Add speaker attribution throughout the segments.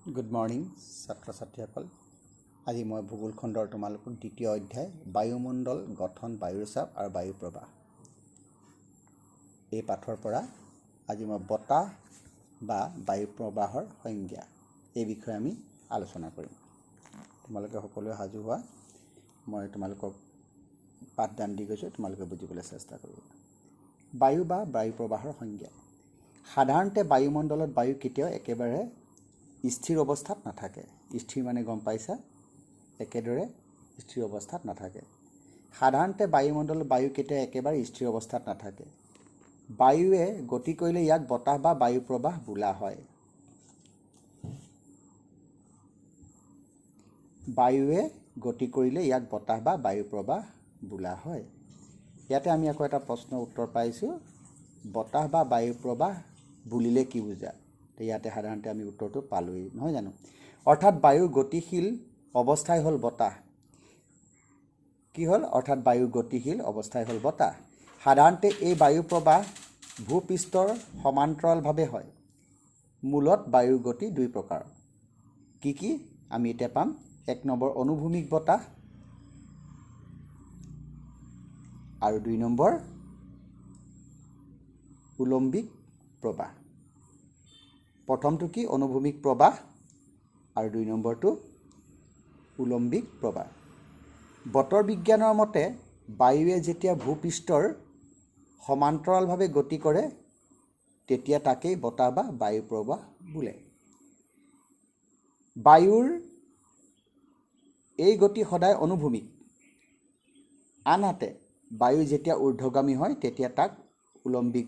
Speaker 1: Good morning ছাত্ৰ ছাত্ৰীসকল। আজি মই ভূগোল খণ্ডৰ তোমালোকক দ্বিতীয় অধ্যায় বায়ুমণ্ডল গঠন, বায়ুৰ চাপ আৰু বায়ু প্ৰবাহ এই পাঠৰ পৰা আজি মই বতাহ বা বায়ু প্ৰবাহৰ সংজ্ঞা এই বিষয়ে আমি আলোচনা কৰিম। তোমালোকে সকলোৱে সাজু হোৱা। মই তোমালোকক পাঠদান দি গৈছোঁ, তোমালোকে বুজিবলৈ চেষ্টা কৰিবা। বায়ু বা বায়ু প্ৰবাহৰ সংজ্ঞা। সাধাৰণতে বায়ুমণ্ডলত বায়ু কেতিয়াও একেবাৰে স্থিৰ অৱস্থাত নাথাকে। স্থিৰ মানে গম পাইছা, একেদৰে স্থিৰ অৱস্থাত নাথাকে। সাধাৰণতে বায়ুমণ্ডলত বায়ু কেতিয়াও একেবাৰে স্থিৰ অৱস্থাত নাথাকে। বায়ুৱে গতি কৰিলে ইয়াক বতাহ বা বায়ু প্ৰবাহ বোলা হয়। বায়ুৱে গতি কৰিলে ইয়াক বতাহ বা বায়ু প্ৰবাহ বোলা হয়। ইয়াতে আমি আকৌ এটা প্ৰশ্নৰ উত্তৰ পাইছোঁ, বতাহ বা বায়ু প্ৰবাহ বুলিলে কি বুজা? ইয়াতে সাধাৰণতে আমি উত্তৰটো পালোঁৱেই, নহয় জানো? অৰ্থাৎ বায়ুৰ গতিশীল অৱস্থাই হ'ল বতাহ। কি হ'ল? অৰ্থাৎ বায়ুৰ গতিশীল অৱস্থাই হ'ল বতাহ। সাধাৰণতে এই বায়ু প্ৰবাহ ভূপৃষ্ঠৰ সমান্তৰালভাৱে হয়। মূলত বায়ুৰ গতি দুই প্ৰকাৰ। কি আমি এতিয়া পাম? 1 নম্বৰ অনুভূমিক বতাহ আৰু 2 নম্বৰ উলম্বিক প্ৰবাহ। প্ৰথমটো কি? অনুভূমিক প্ৰবাহ আৰু 2 নম্বৰটো উলম্বিক প্ৰবাহ। বতৰ বিজ্ঞানৰ মতে বায়ুৱে যেতিয়া ভূপৃষ্ঠৰ সমান্তৰালভাৱে গতি কৰে তেতিয়া তাকেই বতাহ বা বায়ু প্ৰবাহ বোলে। বায়ুৰ এই গতি সদায় অনুভূমিক। আনহাতে বায়ু যেতিয়া ঊৰ্ধ্বগামী হয় তেতিয়া তাক উলম্বিক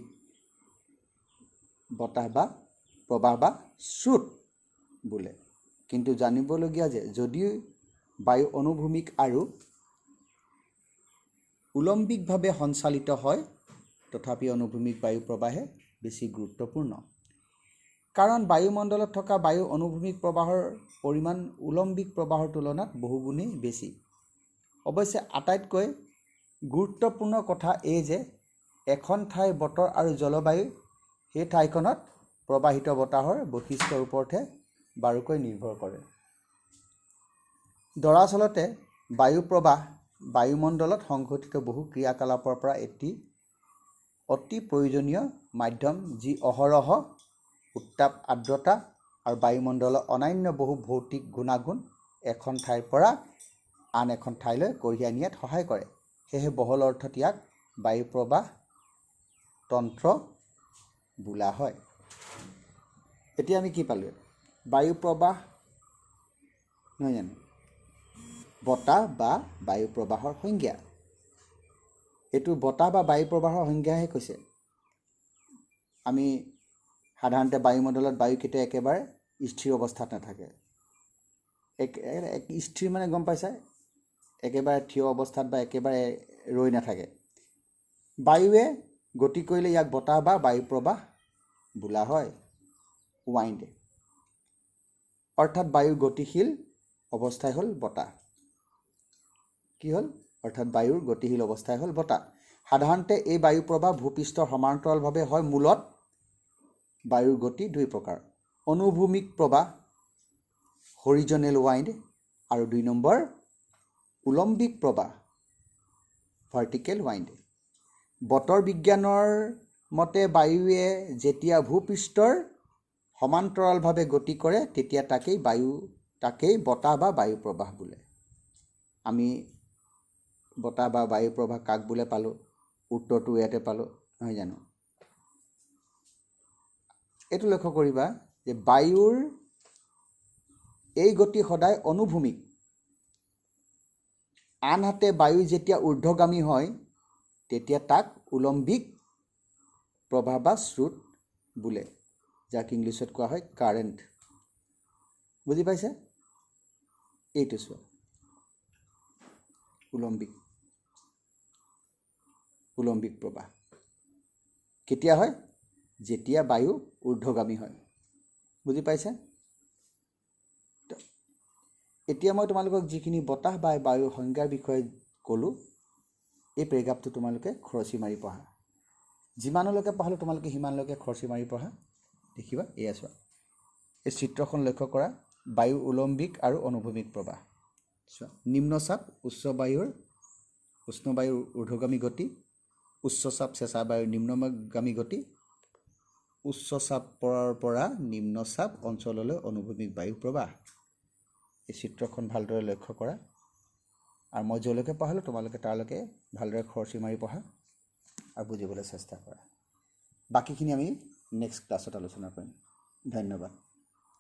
Speaker 1: বতাহ বা প্ৰবাহ বা স্ৰোত বোলে। কিন্তু জানিবলগীয়া যে যদিও বায়ু অনুভূমিক আৰু উলম্বিকভাৱে সঞ্চালিত হয়, তথাপি অনুভূমিক বায়ু প্ৰবাহে বেছি গুৰুত্বপূৰ্ণ। কাৰণ বায়ুমণ্ডলত থকা বায়ু অনুভূমিক প্ৰবাহৰ পৰিমাণ উলম্বিক প্ৰবাহৰ তুলনাত বহুগুণেই বেছি। অৱশ্যে আটাইতকৈ গুৰুত্বপূৰ্ণ কথা এই যে এখন ঠাইৰ বতৰ আৰু জলবায়ু সেই ঠাইখনত প্ৰবাহিত বতাহৰ বৈশিষ্ট্যৰ ওপৰতহে বাৰুকৈ নিৰ্ভৰ কৰে। দৰাচলতে বায়ু প্ৰবাহ বায়ুমণ্ডলত সংঘটিত বহু ক্ৰিয়াকলাপৰ পৰা এটি অতি প্ৰয়োজনীয় মাধ্যম, যি অহৰহ উত্তাপ, আৰ্দ্ৰতা আৰু বায়ুমণ্ডলৰ অন্যান্য বহু ভৌতিক গুণাগুণ এখন ঠাইৰ পৰা আন এখন ঠাইলৈ কঢ়িয়াই নিয়াত সহায় কৰে। সেয়েহে বহল অৰ্থত ইয়াক বায়ু প্ৰবাহ তন্ত্ৰ বোলা হয়। এতিয়া আমি কি পালোঁ? বায়ু প্ৰবাহ, নহয় জানো? বতাহ বা বায়ু প্ৰবাহৰ সংজ্ঞা। এইটো বতাহ বা বায়ু প্ৰবাহৰ সংজ্ঞাহে কৈছে। আমি সাধাৰণতে বায়ুমণ্ডলত বায়ু কেতিয়াও একেবাৰে স্থিৰ অৱস্থাত নাথাকে। স্থিৰ মানে গম পাইছা, একেবাৰে থিয় অৱস্থাত বা একেবাৰে ৰৈ নাথাকে। বায়ুৱে গতি কৰিলে ইয়াক বতাহ বা বায়ু প্ৰবাহ বোলা হয়। ৱাইণ্ড। অৰ্থাৎ বায়ুৰ গতিশীল অৱস্থাই হ'ল বতাহ। কি হ'ল? অৰ্থাৎ বায়ুৰ গতিশীল অৱস্থাই হ'ল বতাহ। সাধাৰণতে এই বায়ু প্ৰবাহ ভূপৃষ্ঠৰ সমান্তৰালভাৱে হয়। মূলত বায়ুৰ গতি দুই প্ৰকাৰ, অনুভূমিক প্ৰবাহ হৰিজনেল ৱাইণ্ড আৰু 2 নম্বৰ উলম্বিক প্ৰবাহ ভাৰ্টিকেল ৱাইণ্ড। বতৰ বিজ্ঞানৰ মতে বায়ুৱে যেতিয়া ভূপৃষ্ঠৰ সমান্তৰালভাৱে গতি কৰে তেতিয়া তাকেই বতাহ বা বায়ু প্ৰবাহ বোলে। আমি বতাহ বা বায়ু প্ৰবাহ কাক বোলে পালোঁ? উত্তৰটো ইয়াতে পালোঁ, নহয় জানো? এইটো লক্ষ্য কৰিবা যে বায়ুৰ এই গতি সদায় অনুভূমিক। আনহাতে বায়ু যেতিয়া ঊৰ্ধ্বগামী হয় তেতিয়া তাক উলম্বিক প্ৰবাহ বা স্ৰোত বোলে, যাক ইংলিছত কোৱা হয় কাৰেণ্ট। বুজি পাইছে? এইটো চোৱা, উলম্বিক প্ৰবাহ কেতিয়া হয়? যেতিয়া বায়ু ঊৰ্ধ্বগামী হয়। বুজি পাইছে? এতিয়া মই তোমালোকক যিখিনি বতাহ বা বায়ুৰ সংজ্ঞাৰ বিষয়ে ক'লোঁ, এই পেৰেগ্ৰাফটো তোমালোকে খৰচি মাৰি পঢ়া। যিমানলৈকে পঢ়ালোঁ তোমালোকে সিমানলৈকে খৰচি মাৰি পঢ়া। দেখিবা, এয়া চোৱা, এই চিত্ৰখন লক্ষ্য কৰা। বায়ু উলম্বিক আৰু অনুভূমিক প্ৰবাহ। নিম্নচাপ উচ্চ বায়ুৰ উষ্ণ বায়ুৰ ঊৰ্ধ্বগামী গতি, উচ্চ চাপ চেঁচা বায়ুৰ নিম্নগামী গতি, উচ্চ চাপৰ পৰা নিম্নচাপ অঞ্চললৈ অনুভূমিক বায়ু প্ৰবাহ। এই চিত্ৰখন ভালদৰে লক্ষ্য কৰা আৰু মই য'লৈকে পঢ়ালোঁ তোমালোকে তাৰলৈকে ভালদৰে খৰচি মাৰি পঢ়া আৰু বুজিবলৈ চেষ্টা কৰা। বাকীখিনি আমি নেক্সট ক্লাছত আলোচনা কৰিম। ধন্যবাদ।